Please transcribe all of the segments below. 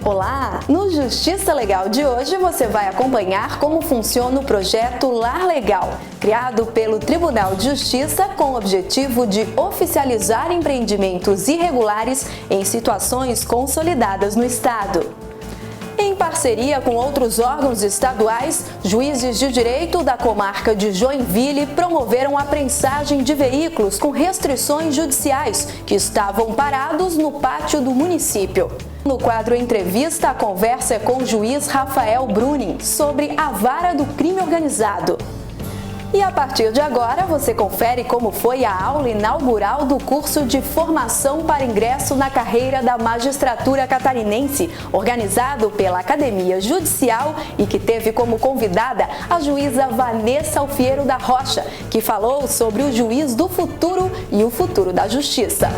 Olá! No Justiça Legal de hoje você vai acompanhar como funciona o projeto Lar Legal, criado pelo Tribunal de Justiça com o objetivo de oficializar empreendimentos irregulares em situações consolidadas no Estado. Em parceria com outros órgãos estaduais, juízes de direito da comarca de Joinville promoveram a prensagem de veículos com restrições judiciais que estavam parados no pátio do município. No quadro Entrevista, a conversa é com o juiz Rafael Bruning sobre a vara do crime organizado. E a partir de agora, você confere como foi a aula inaugural do curso de formação para ingresso na carreira da magistratura catarinense, organizado pela Academia Judicial e que teve como convidada a juíza Vanessa Alfiero da Rocha, que falou sobre o juiz do futuro e o futuro da justiça.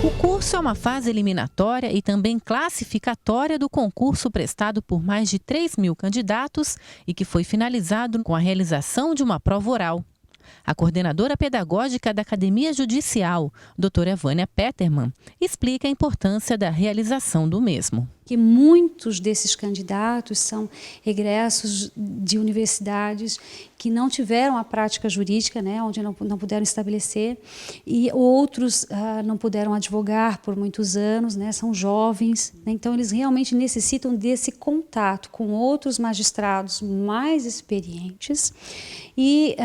O curso é uma fase eliminatória e também classificatória do concurso prestado por mais de 3.000 candidatos e que foi finalizado com a realização de uma prova oral. A coordenadora pedagógica da Academia Judicial, doutora Vânia Peterman, explica a importância da realização do mesmo. Que muitos desses candidatos são egressos de universidades que não tiveram a prática jurídica, onde não puderam estabelecer, e outros não puderam advogar por muitos anos, são jovens, então eles realmente necessitam desse contato com outros magistrados mais experientes e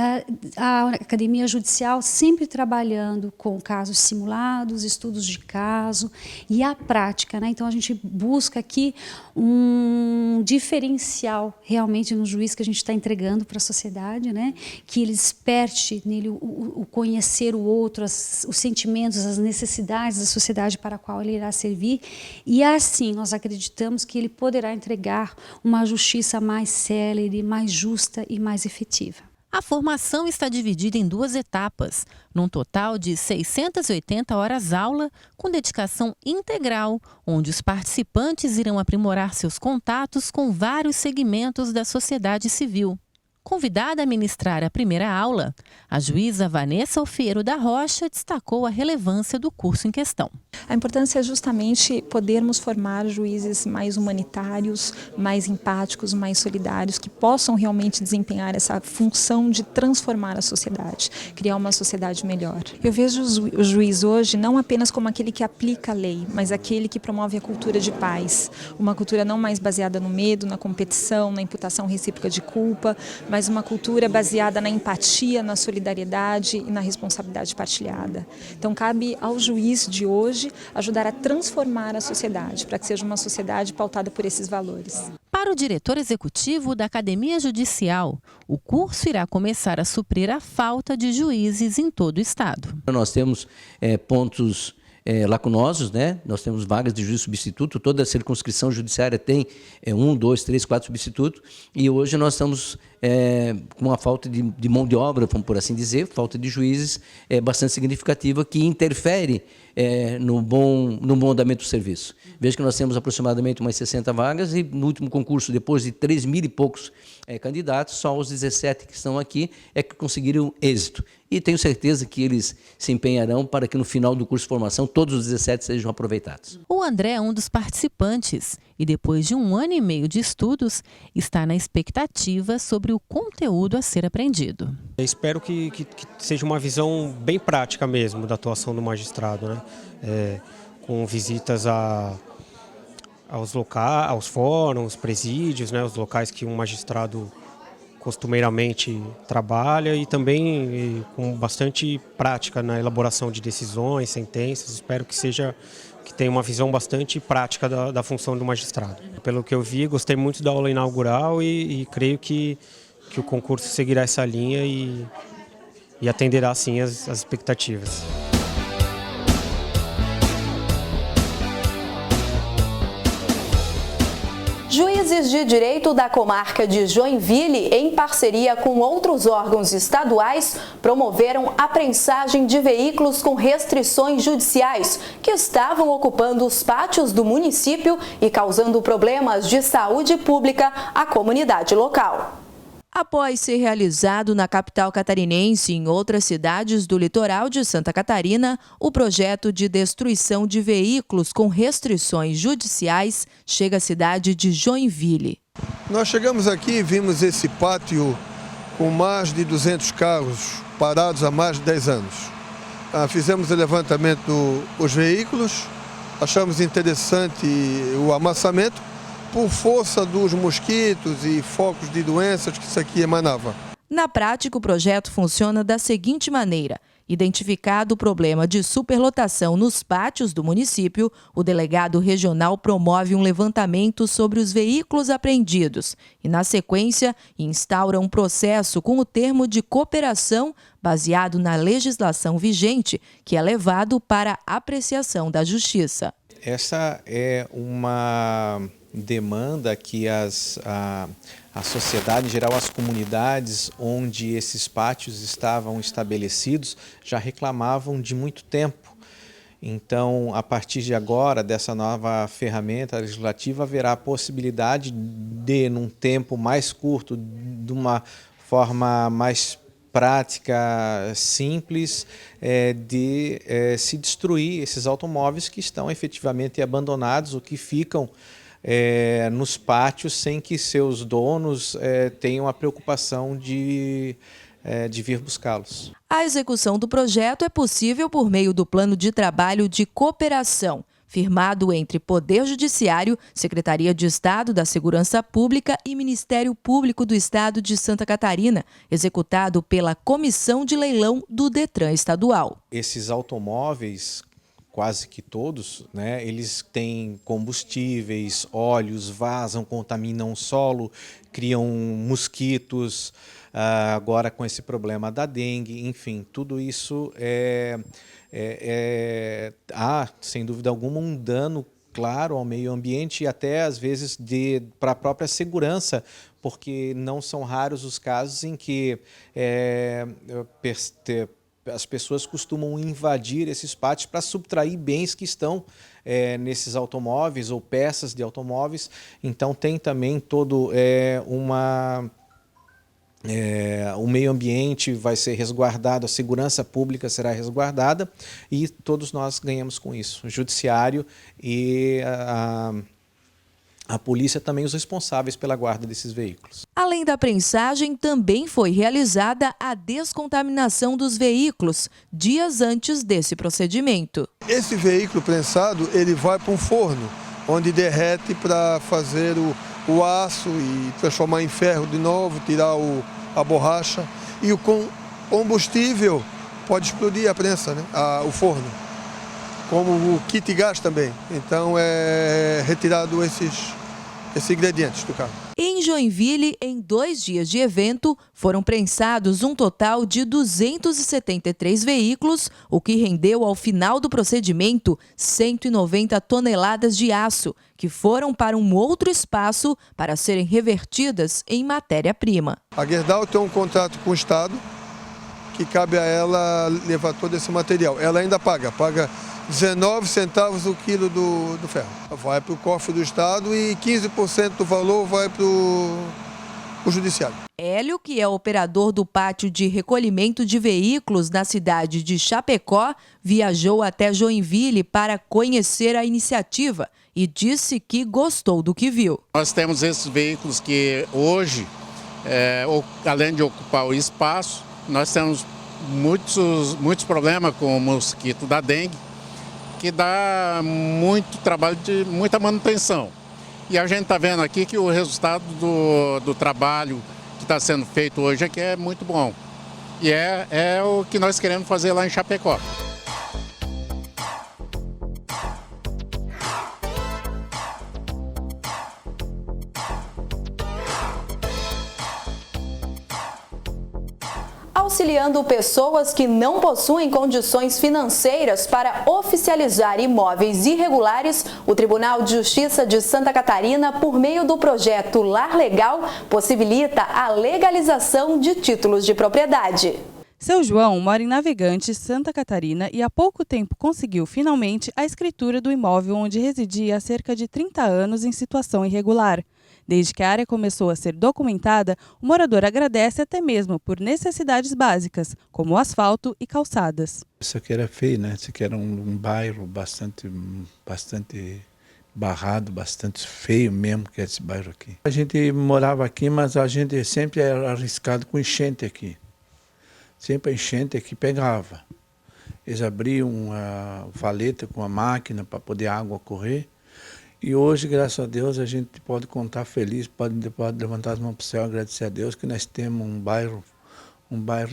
a Academia Judicial sempre trabalhando com casos simulados, estudos de caso e a prática, então a gente busca aqui um diferencial realmente no juiz que a gente está entregando para a sociedade, que ele desperte nele o conhecer o outro, os sentimentos, as necessidades da sociedade para a qual ele irá servir, e assim nós acreditamos que ele poderá entregar uma justiça mais célere, mais justa e mais efetiva. A formação está dividida em 2 etapas, num total de 680 horas-aula, com dedicação integral, onde os participantes irão aprimorar seus contatos com vários segmentos da sociedade civil. Convidada a ministrar a primeira aula, a juíza Vanessa Alfiero da Rocha destacou a relevância do curso em questão. A importância é justamente podermos formar juízes mais humanitários, mais empáticos, mais solidários, que possam realmente desempenhar essa função de transformar a sociedade, criar uma sociedade melhor. Eu vejo o juiz hoje não apenas como aquele que aplica a lei, mas aquele que promove a cultura de paz, uma cultura não mais baseada no medo, na competição, na imputação recíproca de culpa, mas uma cultura baseada na empatia, na solidariedade e na responsabilidade partilhada. Então cabe ao juiz de hoje ajudar a transformar a sociedade, para que seja uma sociedade pautada por esses valores. Para o diretor executivo da Academia Judicial, o curso irá começar a suprir a falta de juízes em todo o estado. Nós temos pontos lacunosos, Nós temos vagas de juiz substituto, toda a circunscrição judiciária tem 1, 2, 3, 4 substitutos, e hoje nós estamos com uma falta de mão de obra, vamos por assim dizer, falta de juízes bastante significativa, que interfere no bom andamento do serviço. Veja que nós temos aproximadamente umas 60 vagas e no último concurso, depois de 3.000 e poucos candidatos, só os 17 que estão aqui é que conseguiram êxito. E tenho certeza que eles se empenharão para que no final do curso de formação todos os 17 sejam aproveitados. O André é um dos participantes e depois de 1 ano e meio de estudos, está na expectativa sobre o conteúdo a ser aprendido. Eu espero que seja uma visão bem prática mesmo da atuação do magistrado, com visitas aos locais, aos fóruns, presídios, os locais que um magistrado costumeiramente trabalha e também com bastante prática na elaboração de decisões, sentenças. Espero que tenha uma visão bastante prática da função do magistrado. Pelo que eu vi, gostei muito da aula inaugural e creio que o concurso seguirá essa linha e atenderá sim as expectativas. Juízes de direito da comarca de Joinville, em parceria com outros órgãos estaduais, promoveram a prensagem de veículos com restrições judiciais que estavam ocupando os pátios do município e causando problemas de saúde pública à comunidade local. Após ser realizado na capital catarinense e em outras cidades do litoral de Santa Catarina, o projeto de destruição de veículos com restrições judiciais chega à cidade de Joinville. Nós chegamos aqui e vimos esse pátio com mais de 200 carros parados há mais de 10 anos. Fizemos o levantamento dos veículos, achamos interessante o amassamento, por força dos mosquitos e focos de doenças que isso aqui emanava. Na prática, o projeto funciona da seguinte maneira. Identificado o problema de superlotação nos pátios do município, o delegado regional promove um levantamento sobre os veículos apreendidos e, na sequência, instaura um processo com o termo de cooperação baseado na legislação vigente, que é levado para apreciação da Justiça. Essa é uma demanda que a sociedade, em geral as comunidades onde esses pátios estavam estabelecidos, já reclamavam de muito tempo. Então, a partir de agora, dessa nova ferramenta legislativa, haverá a possibilidade de, num tempo mais curto, de uma forma mais prática, simples, de se destruir esses automóveis que estão efetivamente abandonados ou que ficam nos pátios sem que seus donos tenham a preocupação de vir buscá-los. A execução do projeto é possível por meio do Plano de Trabalho de Cooperação, firmado entre Poder Judiciário, Secretaria de Estado da Segurança Pública e Ministério Público do Estado de Santa Catarina, executado pela Comissão de Leilão do Detran Estadual. Esses automóveis, quase que todos, né, eles têm combustíveis, óleos, vazam, contaminam o solo, criam mosquitos, agora com esse problema da dengue, enfim, tudo isso há, sem dúvida alguma, um dano claro ao meio ambiente e até, às vezes, para a própria segurança, porque não são raros os casos em que as pessoas costumam invadir esses pátios para subtrair bens que estão nesses automóveis ou peças de automóveis. Então tem também todo o meio ambiente vai ser resguardado, a segurança pública será resguardada e todos nós ganhamos com isso. O judiciário e a polícia também os responsáveis pela guarda desses veículos. Além da prensagem, também foi realizada a descontaminação dos veículos dias antes desse procedimento. Esse veículo prensado, ele vai para um forno, onde derrete para fazer o aço e transformar em ferro de novo, tirar a borracha. E o combustível pode explodir a prensa, né? O forno, como o kit gás também. Então é retirado esses ingredientes do carro. Em Joinville, em 2 dias de evento, foram prensados um total de 273 veículos, o que rendeu ao final do procedimento 190 toneladas de aço, que foram para um outro espaço para serem revertidas em matéria-prima. A Gerdau tem um contrato com o Estado, que cabe a ela levar todo esse material. Ela ainda paga 19 centavos o quilo do ferro. Vai para o cofre do Estado e 15% do valor vai para o Judiciário. Hélio, que é operador do pátio de recolhimento de veículos na cidade de Chapecó, viajou até Joinville para conhecer a iniciativa e disse que gostou do que viu. Nós temos esses veículos que hoje, além de ocupar o espaço, nós temos muitos problemas com o mosquito da dengue, que dá muito trabalho, muita manutenção. E a gente está vendo aqui que o resultado do trabalho que está sendo feito hoje aqui é muito bom. E é o que nós queremos fazer lá em Chapecó. Auxiliando pessoas que não possuem condições financeiras para oficializar imóveis irregulares, o Tribunal de Justiça de Santa Catarina, por meio do projeto Lar Legal, possibilita a legalização de títulos de propriedade. Seu João mora em Navegantes, Santa Catarina, e há pouco tempo conseguiu finalmente a escritura do imóvel onde residia há cerca de 30 anos em situação irregular. Desde que a área começou a ser documentada, o morador agradece até mesmo por necessidades básicas, como asfalto e calçadas. Isso aqui era feio, né? Isso aqui era um bairro bastante barrado, bastante feio mesmo, que é esse bairro aqui. A gente morava aqui, mas a gente sempre era arriscado com enchente aqui. Sempre a enchente aqui pegava. Eles abriam a valeta com a máquina para poder a água correr. E hoje, graças a Deus, a gente pode contar feliz, pode levantar as mãos para o céu e agradecer a Deus que nós temos um bairro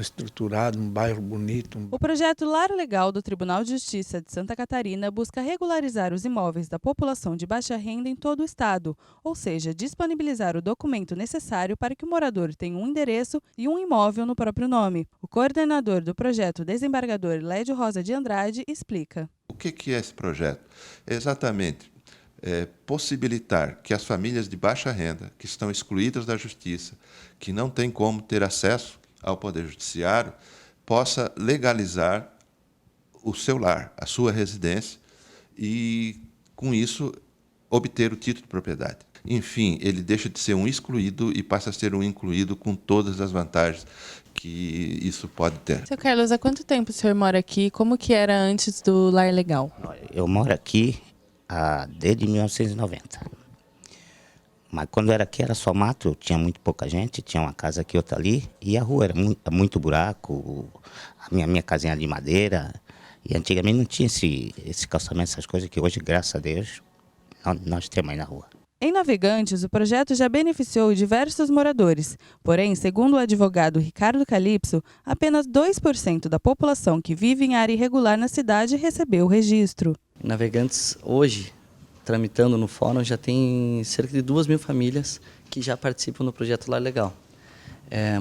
estruturado, um bairro bonito. O projeto Lar Legal do Tribunal de Justiça de Santa Catarina busca regularizar os imóveis da população de baixa renda em todo o estado, ou seja, disponibilizar o documento necessário para que o morador tenha um endereço e um imóvel no próprio nome. O coordenador do projeto, desembargador Lédio Rosa de Andrade, explica. O que é esse projeto? É exatamente possibilitar que as famílias de baixa renda, que estão excluídas da justiça, que não têm como ter acesso ao Poder Judiciário, possa legalizar o seu lar, a sua residência, e, com isso, obter o título de propriedade. Enfim, ele deixa de ser um excluído e passa a ser um incluído com todas as vantagens que isso pode ter. Seu Carlos, há quanto tempo o senhor mora aqui? Como que era antes do Lar Legal? Eu moro aqui desde 1990. Mas quando era aqui era só mato, tinha muito pouca gente, tinha uma casa aqui, outra ali, e a rua era muito buraco, a minha casinha de madeira, e antigamente não tinha esse calçamento, essas coisas que hoje, graças a Deus, nós temos aí na rua. Em Navegantes, o projeto já beneficiou diversos moradores, porém, segundo o advogado Ricardo Calypso, apenas 2% da população que vive em área irregular na cidade recebeu o registro. Navegantes, hoje, tramitando no fórum, já tem cerca de 2.000 famílias que já participam do projeto Lar Legal.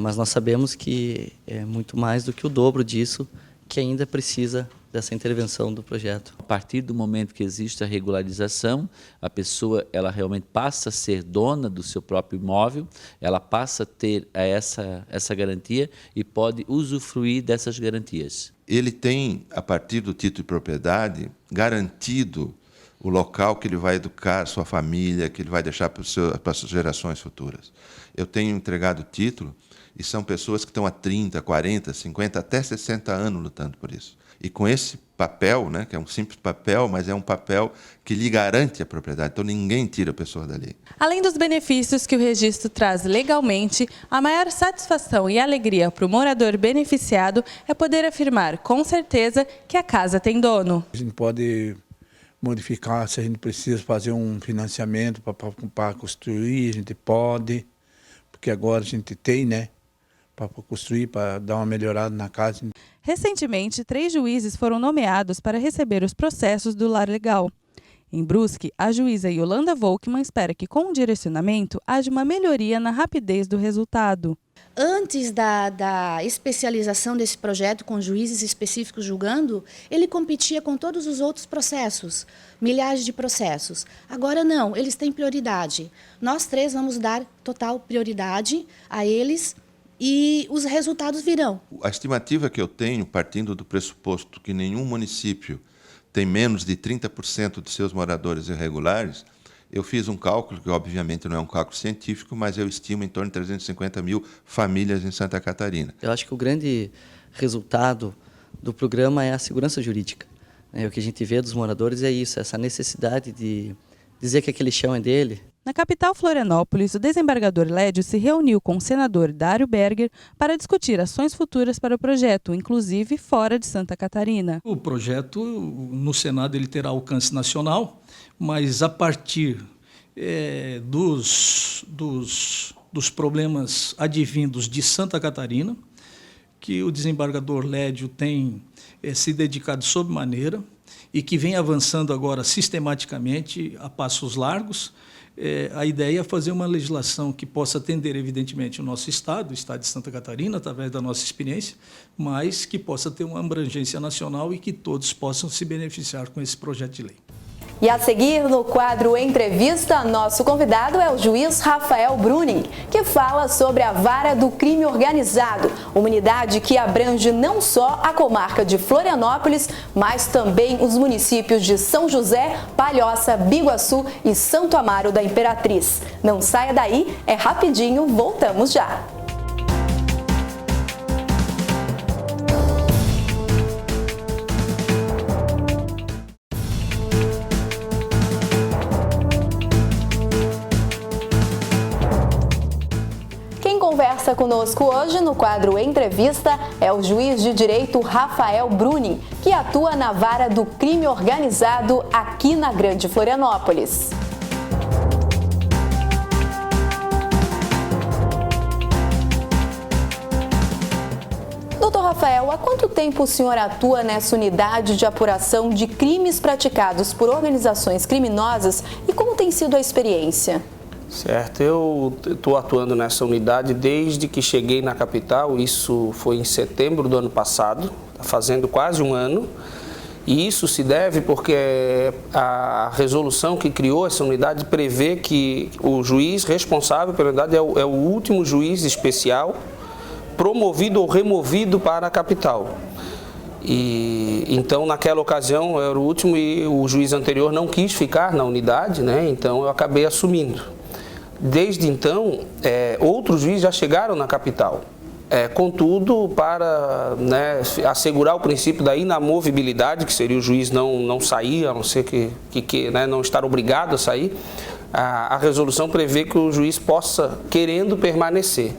Mas nós sabemos que é muito mais do que o dobro disso que ainda precisa dessa intervenção do projeto. A partir do momento que existe a regularização, a pessoa ela realmente passa a ser dona do seu próprio imóvel, ela passa a ter essa garantia e pode usufruir dessas garantias. Ele tem, a partir do título de propriedade, garantido o local que ele vai educar a sua família, que ele vai deixar para as gerações futuras. Eu tenho entregado o título e são pessoas que estão há 30, 40, 50, até 60 anos lutando por isso. E com esse papel, né, que é um simples papel, mas é um papel que lhe garante a propriedade, então ninguém tira a pessoa dali. Além dos benefícios que o registro traz legalmente, a maior satisfação e alegria para o morador beneficiado é poder afirmar com certeza que a casa tem dono. A gente pode modificar, se a gente precisa fazer um financiamento para construir, a gente pode, porque agora a gente tem, né, para construir, para dar uma melhorada na casa. Recentemente, 3 juízes foram nomeados para receber os processos do Lar Legal. Em Brusque, a juíza Yolanda Volkmann espera que, com o direcionamento, haja uma melhoria na rapidez do resultado. Antes da especialização desse projeto com juízes específicos julgando, ele competia com todos os outros processos, milhares de processos. Agora não, eles têm prioridade. Nós 3 vamos dar total prioridade a eles e os resultados virão. A estimativa que eu tenho, partindo do pressuposto que nenhum município tem menos de 30% de seus moradores irregulares, eu fiz um cálculo, que obviamente não é um cálculo científico, mas eu estimo em torno de 350 mil famílias em Santa Catarina. Eu acho que o grande resultado do programa é a segurança jurídica. O que a gente vê dos moradores é isso, essa necessidade de dizer que aquele chão é dele. Na capital Florianópolis, o desembargador Lédio se reuniu com o senador Dário Berger para discutir ações futuras para o projeto, inclusive fora de Santa Catarina. O projeto, no Senado, ele terá alcance nacional, mas a partir dos problemas advindos de Santa Catarina, que o desembargador Lédio tem se dedicado sobremaneira e que vem avançando agora sistematicamente a passos largos. A ideia é fazer uma legislação que possa atender, evidentemente, o nosso Estado, o Estado de Santa Catarina, através da nossa experiência, mas que possa ter uma abrangência nacional e que todos possam se beneficiar com esse projeto de lei. E a seguir, no quadro Entrevista, nosso convidado é o juiz Rafael Bruning, que fala sobre a Vara do Crime Organizado, uma unidade que abrange não só a comarca de Florianópolis, mas também os municípios de São José, Palhoça, Biguaçu e Santo Amaro da Imperatriz. Não saia daí, é rapidinho, voltamos já. Conversa conosco hoje no quadro Entrevista é o juiz de direito Rafael Bruning, que atua na Vara do Crime Organizado aqui na Grande Florianópolis. Doutor Rafael, há quanto tempo o senhor atua nessa unidade de apuração de crimes praticados por organizações criminosas e como tem sido a experiência? Certo, eu estou atuando nessa unidade desde que cheguei na capital, isso foi em setembro do ano passado, fazendo quase um ano, e isso se deve porque a resolução que criou essa unidade prevê que o juiz responsável pela unidade é o último juiz especial promovido ou removido para a capital. E então, naquela ocasião, eu era o último e o juiz anterior não quis ficar na unidade, né? Então eu acabei assumindo. Desde então, outros juízes já chegaram na capital. Contudo, para assegurar o princípio da inamovibilidade, que seria o juiz não sair, a não ser que não estar obrigado a sair, a resolução prevê que o juiz possa, querendo, permanecer.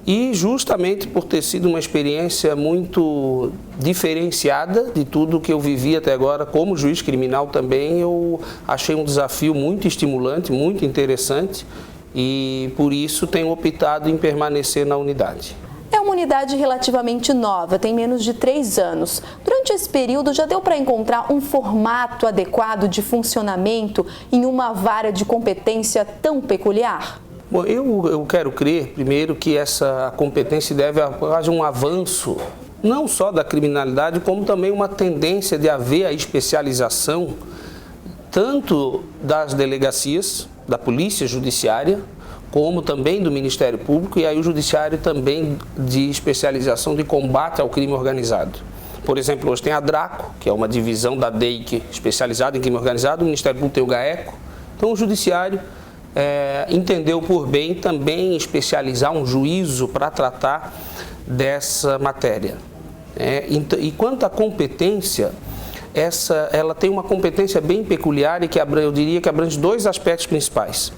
E justamente por ter sido uma experiência muito diferenciada de tudo que eu vivi até agora como juiz criminal também, eu achei um desafio muito estimulante, muito interessante e por isso tenho optado em permanecer na unidade. É uma unidade relativamente nova, tem menos de 3 anos. Durante esse período já deu para encontrar um formato adequado de funcionamento em uma vara de competência tão peculiar? Bom, eu quero crer, primeiro, que essa competência deve haver um avanço, não só da criminalidade, como também uma tendência de haver a especialização, tanto das delegacias, da Polícia Judiciária, como também do Ministério Público, e aí o Judiciário também de especialização de combate ao crime organizado. Por exemplo, hoje tem a DRACO, que é uma divisão da DEIC especializada em crime organizado, o Ministério Público tem o GAECO, então o Judiciário entendeu por bem também especializar um juízo para tratar dessa matéria. E quanto à competência, ela tem uma competência bem peculiar e que eu diria que abrange 2 aspectos principais.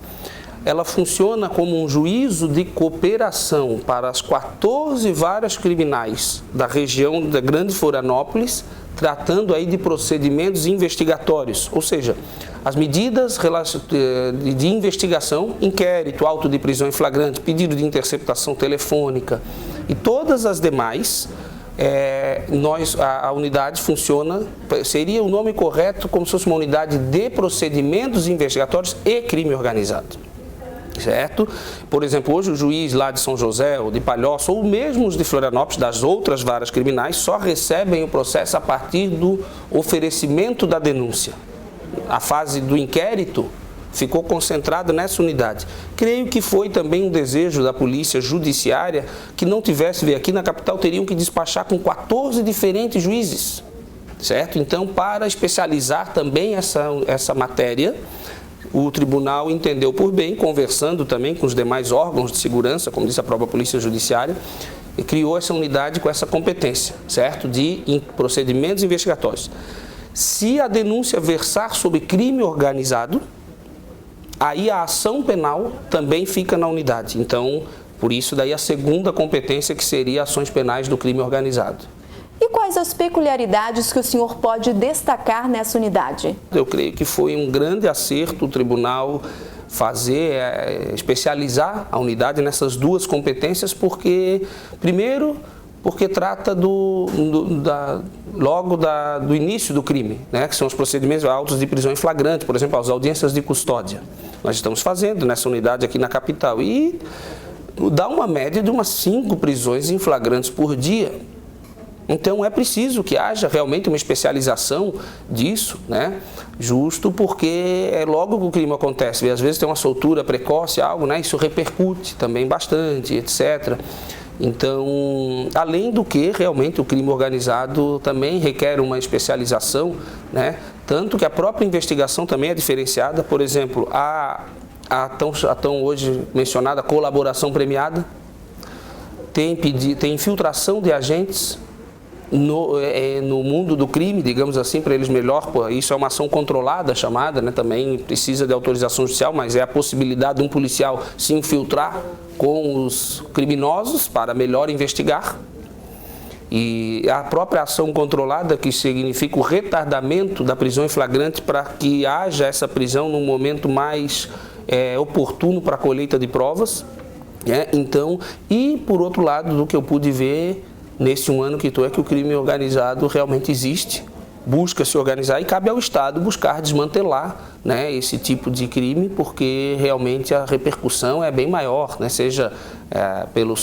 Ela funciona como um juízo de cooperação para as 14 varas criminais da região da Grande Florianópolis, tratando aí de procedimentos investigatórios, ou seja, as medidas de investigação, inquérito, auto de prisão em flagrante, pedido de interceptação telefônica e todas as demais, a unidade funciona, seria o nome correto como se fosse uma unidade de procedimentos investigatórios e crime organizado. Certo? Por exemplo, hoje o juiz lá de São José, ou de Palhoça, ou mesmo os de Florianópolis, das outras varas criminais, só recebem o processo a partir do oferecimento da denúncia. A fase do inquérito ficou concentrada nessa unidade. Creio que foi também um desejo da Polícia Judiciária que não tivesse, aqui na capital teriam que despachar com 14 diferentes juízes. Certo? Então, para especializar também essa matéria, o tribunal entendeu por bem, conversando também com os demais órgãos de segurança, como disse a própria Polícia Judiciária, e criou essa unidade com essa competência, certo? De procedimentos investigatórios. Se a denúncia versar sobre crime organizado, aí a ação penal também fica na unidade. Então, por isso daí a segunda competência, que seria ações penais do crime organizado. E quais as peculiaridades que o senhor pode destacar nessa unidade? Eu creio que foi um grande acerto o tribunal especializar a unidade nessas 2 competências, porque, primeiro, porque trata do início do crime, né, que são os procedimentos autos de prisão em flagrante, por exemplo, as audiências de custódia. Nós estamos fazendo nessa unidade aqui na capital e dá uma média de umas 5 prisões em flagrantes por dia. Então é preciso que haja realmente uma especialização disso, né? Justo porque é logo que o crime acontece. E às vezes tem uma soltura precoce, algo, né? Isso repercute também bastante, etc. Então, além do que, realmente o crime organizado também requer uma especialização, né? Tanto que a própria investigação também é diferenciada. Por exemplo, a tão hoje mencionada colaboração premiada, tem infiltração de agentes no mundo do crime, digamos assim, para eles melhor. Isso é uma ação controlada, chamada, né? Também precisa de autorização judicial, mas é a possibilidade de um policial se infiltrar com os criminosos para melhor investigar. E a própria ação controlada, que significa o retardamento da prisão em flagrante para que haja essa prisão num momento mais oportuno para a colheita de provas. Então, e por outro lado, do que eu pude ver nesse um ano que estou, é que o crime organizado realmente existe, busca se organizar e cabe ao Estado buscar desmantelar, né, esse tipo de crime, porque realmente a repercussão é bem maior, né, seja pela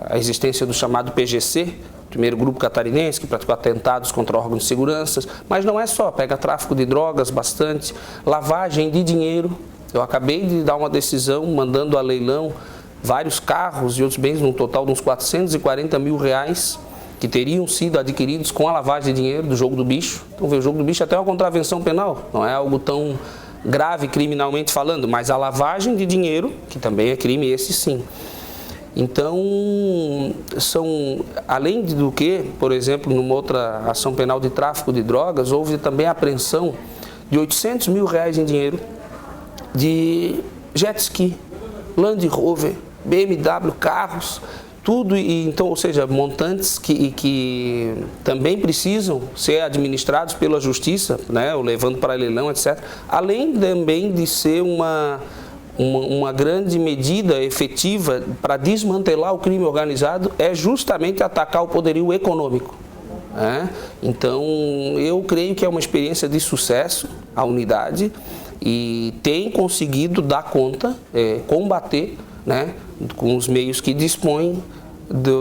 a existência do chamado PGC, primeiro grupo catarinense que praticou atentados contra órgãos de segurança, mas não é só, pega tráfico de drogas bastante, lavagem de dinheiro. Eu acabei de dar uma decisão mandando a leilão vários carros e outros bens, num total de uns 440 mil reais, que teriam sido adquiridos com a lavagem de dinheiro do jogo do bicho. Então, o jogo do bicho é até uma contravenção penal, não é algo tão grave criminalmente falando, mas a lavagem de dinheiro, que também é crime, esse sim. Então, além do que, por exemplo, numa outra ação penal de tráfico de drogas, houve também a apreensão de 800 mil reais em dinheiro de jet ski, Land Rover, BMW, carros, tudo, então, ou seja, montantes que também precisam ser administrados pela justiça, né, ou levando para leilão, etc. Além também de ser uma grande medida efetiva para desmantelar o crime organizado, é justamente atacar o poderio econômico. Né? Então, eu creio que é uma experiência de sucesso, a unidade, e tem conseguido dar conta, combater, né, com os meios que dispõem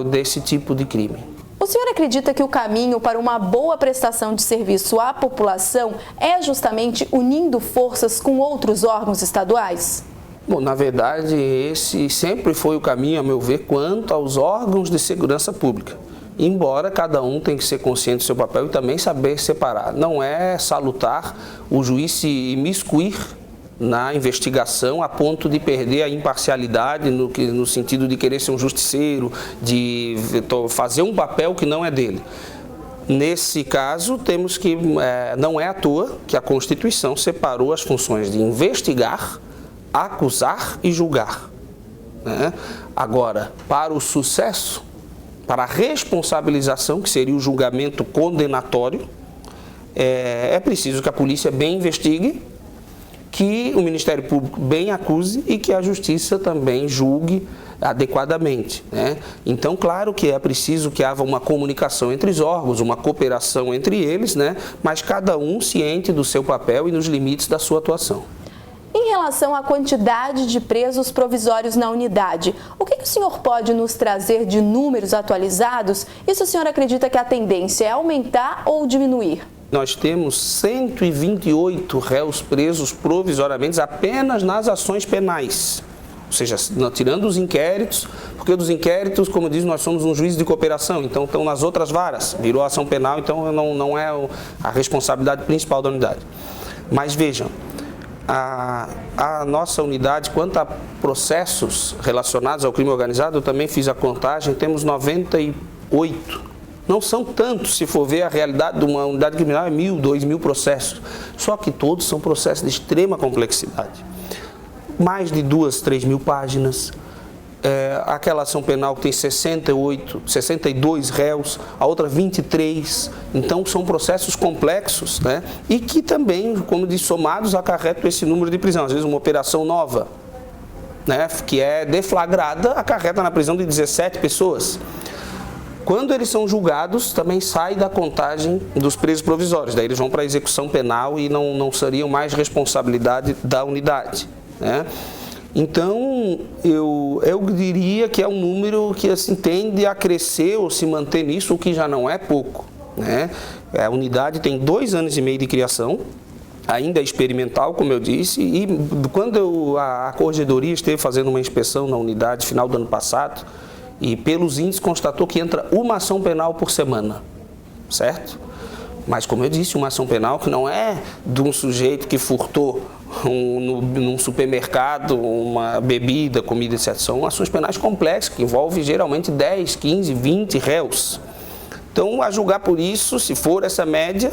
desse tipo de crime. O senhor acredita que o caminho para uma boa prestação de serviço à população é justamente unindo forças com outros órgãos estaduais? Bom, na verdade, esse sempre foi o caminho, a meu ver, quanto aos órgãos de segurança pública. Embora cada um tenha que ser consciente do seu papel e também saber separar. Não é salutar o juiz se imiscuir na investigação a ponto de perder a imparcialidade no sentido de querer ser um justiceiro, de fazer um papel que não é dele. Nesse caso, temos que, não é à toa que a Constituição separou as funções de investigar, acusar e julgar. Né? Agora, para o sucesso, para a responsabilização, que seria o julgamento condenatório, é preciso que a polícia bem investigue, que o Ministério Público bem acuse e que a Justiça também julgue adequadamente. Né? Então, claro que é preciso que haja uma comunicação entre os órgãos, uma cooperação entre eles, né? Mas cada um ciente do seu papel e nos limites da sua atuação. Em relação à quantidade de presos provisórios na unidade, o que o senhor pode nos trazer de números atualizados? E se o senhor acredita que a tendência é aumentar ou diminuir? Nós temos 128 réus presos provisoriamente apenas nas ações penais. Ou seja, tirando os inquéritos, porque dos inquéritos, como diz, nós somos um juiz de cooperação, então estão nas outras varas, virou ação penal, então não é a responsabilidade principal da unidade. Mas vejam, a nossa unidade, quanto a processos relacionados ao crime organizado, eu também fiz a contagem, temos 98. Não são tantos, se for ver a realidade de uma unidade criminal, é 1.000, 2.000 processos. Só que todos são processos de extrema complexidade. Mais de 2.000, 3.000 páginas. Aquela ação penal que tem 62 réus, a outra 23. Então, são processos complexos, né? E que também, como diz, somados, acarretam esse número de prisão. Às vezes, uma operação nova, né, que é deflagrada, acarreta na prisão de 17 pessoas. Quando eles são julgados, também sai da contagem dos presos provisórios. Daí eles vão para a execução penal e não seriam mais responsabilidade da unidade. Né? Então, eu diria que é um número que assim, tende a crescer ou se manter nisso, o que já não é pouco, né? A unidade tem 2 anos e meio de criação, ainda é experimental, como eu disse, e quando a Corregedoria esteve fazendo uma inspeção na unidade final do ano passado, e pelos índices constatou que entra uma ação penal por semana, certo? Mas, como eu disse, uma ação penal que não é de um sujeito que furtou num supermercado uma bebida, comida, etc. São ações penais complexas, que envolvem geralmente 10, 15, 20 réus. Então, a julgar por isso, se for essa média,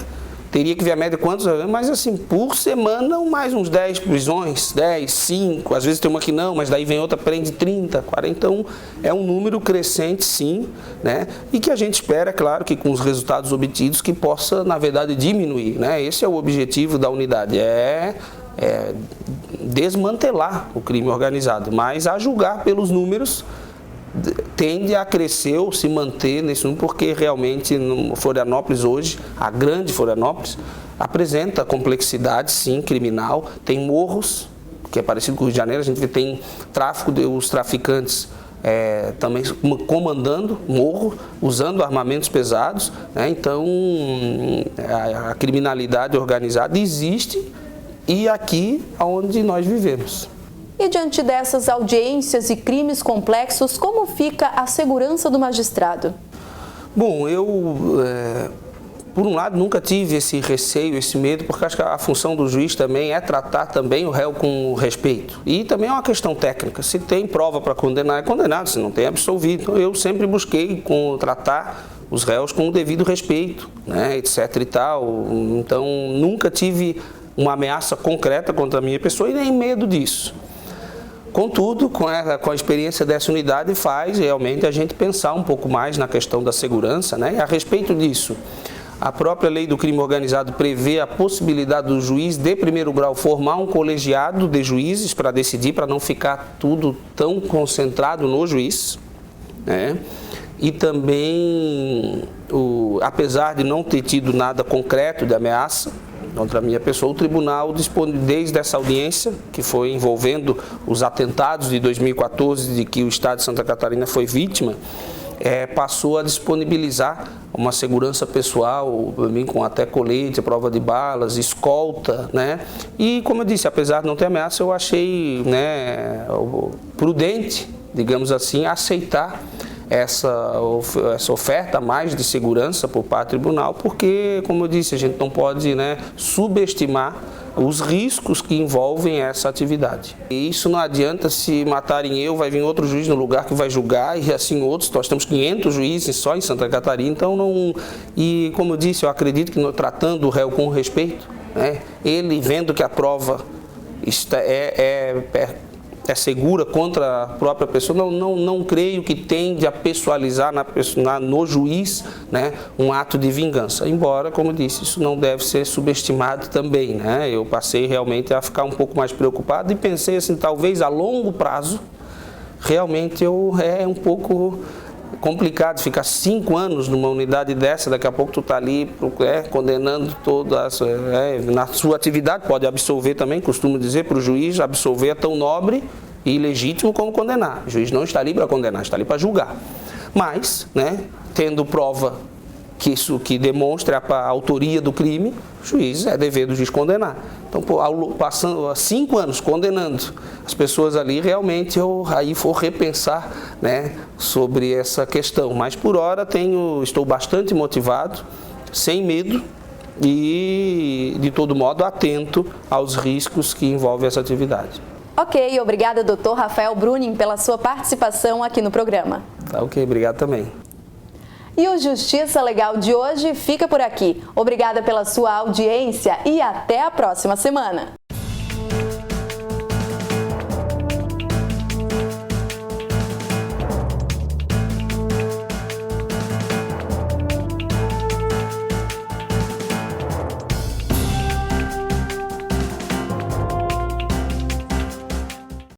teria que ver a média quantos, mas assim, por semana, mais uns 10 prisões, 10, 5, às vezes tem uma que não, mas daí vem outra, prende 30, 40, então é um número crescente sim, né? E que a gente espera, claro, que com os resultados obtidos, que possa, na verdade, diminuir, né? Esse é o objetivo da unidade, é desmantelar o crime organizado, mas a julgar pelos números, tende a crescer ou se manter nesse número, porque realmente Florianópolis hoje, a grande Florianópolis, apresenta complexidade, sim, criminal, tem morros, que é parecido com o Rio de Janeiro, a gente vê, tem tráfico, os traficantes também comandando morro, usando armamentos pesados, né? Então a criminalidade organizada existe e aqui onde nós vivemos. E diante dessas audiências e crimes complexos, como fica a segurança do magistrado? Bom, eu, por um lado, nunca tive esse receio, esse medo, porque acho que a função do juiz também é tratar também o réu com respeito. E também é uma questão técnica. Se tem prova para condenar, é condenado. Se não tem, é absolvido. Então, eu sempre busquei tratar os réus com o devido respeito, né, etc. e tal. Então, nunca tive uma ameaça concreta contra a minha pessoa e nem medo disso. Contudo, com a experiência dessa unidade, faz realmente a gente pensar um pouco mais na questão da segurança, né? E a respeito disso, a própria lei do crime organizado prevê a possibilidade do juiz de primeiro grau formar um colegiado de juízes para decidir, para não ficar tudo tão concentrado no juiz, né? E também, apesar de não ter tido nada concreto de ameaça contra a minha pessoa, o tribunal, desde essa audiência, que foi envolvendo os atentados de 2014, de que o estado de Santa Catarina foi vítima, passou a disponibilizar uma segurança pessoal, com até colete, prova de balas, escolta, né? E, como eu disse, apesar de não ter ameaça, eu achei, né, prudente, digamos assim, aceitar essa oferta mais de segurança por parte do tribunal, porque, como eu disse, a gente não pode, né, subestimar os riscos que envolvem essa atividade. E isso não adianta, se matarem vai vir outro juiz no lugar que vai julgar, e assim outros. Nós temos 500 juízes só em Santa Catarina, então não... E, como eu disse, eu acredito que tratando o réu com respeito, né, ele vendo que a prova é segura contra a própria pessoa, não creio que tende a pessoalizar no juiz, né, um ato de vingança. Embora, como eu disse, isso não deve ser subestimado também, né? Eu passei realmente a ficar um pouco mais preocupado e pensei assim, talvez a longo prazo, realmente é um pouco complicado ficar 5 anos numa unidade dessa, daqui a pouco tu está ali condenando todas, na sua atividade, pode absolver também, costumo dizer para o juiz, absolver é tão nobre e legítimo como condenar. O juiz não está ali para condenar, está ali para julgar. Mas, né, tendo prova que demonstre a autoria do crime, o juiz, é dever do juiz condenar. Então, passando 5 anos condenando as pessoas ali, realmente aí for repensar, né, sobre essa questão. Mas por hora estou bastante motivado, sem medo e, de todo modo, atento aos riscos que envolvem essa atividade. Ok, obrigada, doutor Rafael Bruning, pela sua participação aqui no programa. Tá, ok, obrigado também. E o Justiça Legal de hoje fica por aqui. Obrigada pela sua audiência e até a próxima semana.